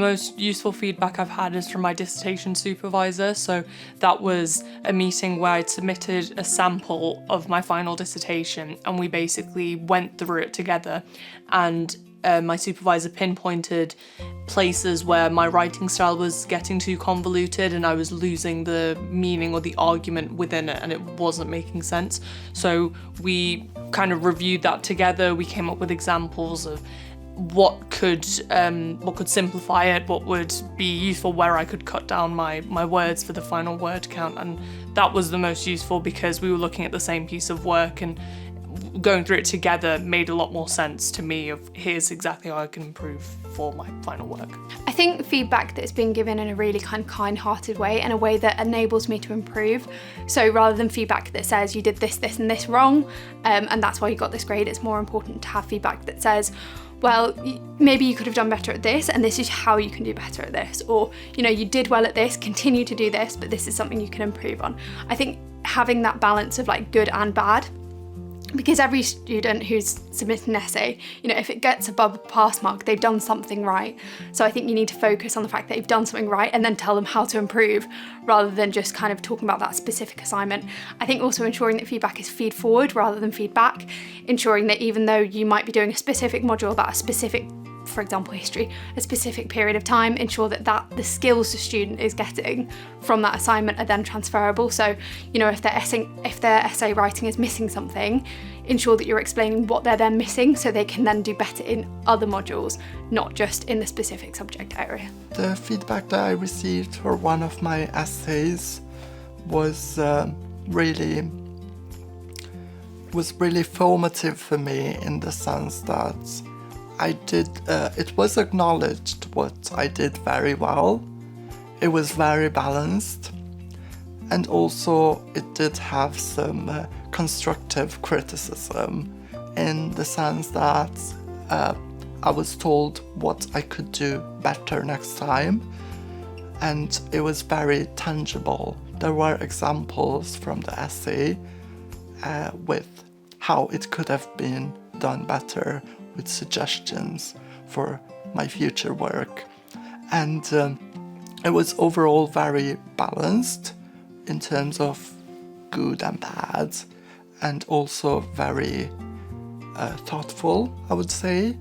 most useful feedback I've had is from my dissertation supervisor. So that was a meeting where I'd submitted a sample of my final dissertation and we basically went through it together, and my supervisor pinpointed places where my writing style was getting too convoluted and I was losing the meaning or the argument within it and it wasn't making sense. So we kind of reviewed that together. We came up with examples of what could simplify it, what would be useful, where I could cut down my words for the final word count, and that was the most useful because we were looking at the same piece of work, and going through it together made a lot more sense to me of here's exactly how I can improve for my final work. I think feedback that's been given in a really kind-hearted way, and a way that enables me to improve. So rather than feedback that says you did this, this and this wrong, and that's why you got this grade, it's more important to have feedback that says, well, maybe you could have done better at this, and this is how you can do better at this. Or, you did well at this, continue to do this, but this is something you can improve on. I think having that balance of like good and bad, because every student who's submitted an essay, if it gets above a pass mark, they've done something right. So I think you need to focus on the fact that you've done something right and then tell them how to improve, rather than just kind of talking about that specific assignment. I think also ensuring that feedback is feed forward rather than feedback, ensuring that even though you might be doing a specific module about a specific, for example, history, a specific period of time, ensure that the skills the student is getting from that assignment are then transferable. So, if their essay writing is missing something, ensure that you're explaining what they're then missing so they can then do better in other modules, not just in the specific subject area. The feedback that I received for one of my essays was really formative for me, in the sense that it was acknowledged what I did very well. It was very balanced, and also it did have some constructive criticism, in the sense that I was told what I could do better next time, and it was very tangible. There were examples from the essay with how it could have been done better, with suggestions for my future work. And it was overall very balanced in terms of good and bad, and also very thoughtful, I would say,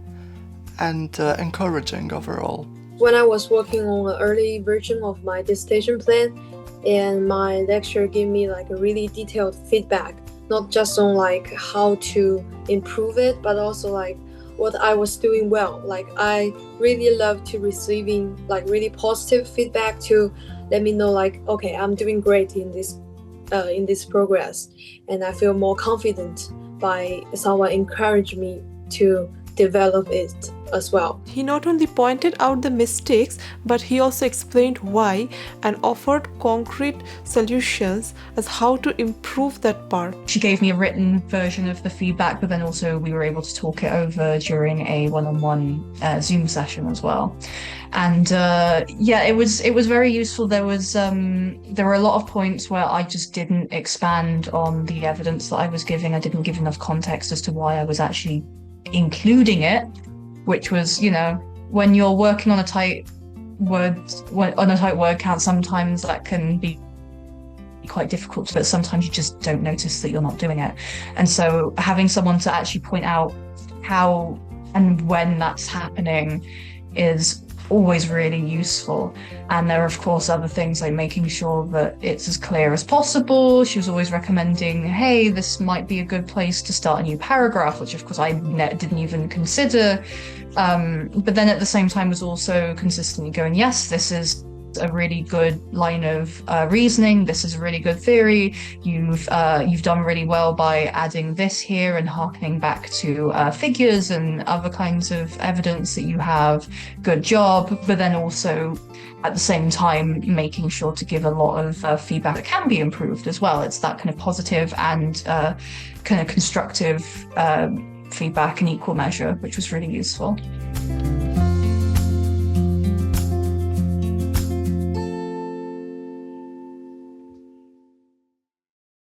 and encouraging overall. When I was working on an early version of my dissertation plan, and my lecturer gave me like a really detailed feedback, not just on like how to improve it, but also like what I was doing well. Like I really love to receiving like really positive feedback to let me know like, okay, I'm doing great in this progress, and I feel more confident by someone encourage me to develop it as well. He not only pointed out the mistakes, but he also explained why and offered concrete solutions as how to improve that part. She gave me a written version of the feedback, but then also we were able to talk it over during a one-on-one Zoom session as well. And it was very useful. There were a lot of points where I just didn't expand on the evidence that I was giving. I didn't give enough context as to why I was actually including it, which was, when you're working on a tight word count, sometimes that can be quite difficult, but sometimes you just don't notice that you're not doing it. And so having someone to actually point out how and when that's happening is always really useful. And there are of course other things like making sure that it's as clear as possible. She was always recommending, hey, this might be a good place to start a new paragraph, which of course I didn't even consider, but then at the same time was also consistently going, yes, this is a really good line of reasoning, this is a really good theory, you've done really well by adding this here and harkening back to figures and other kinds of evidence that you have, good job. But then also at the same time making sure to give a lot of feedback that can be improved as well. It's that kind of positive and kind of constructive feedback in equal measure, which was really useful.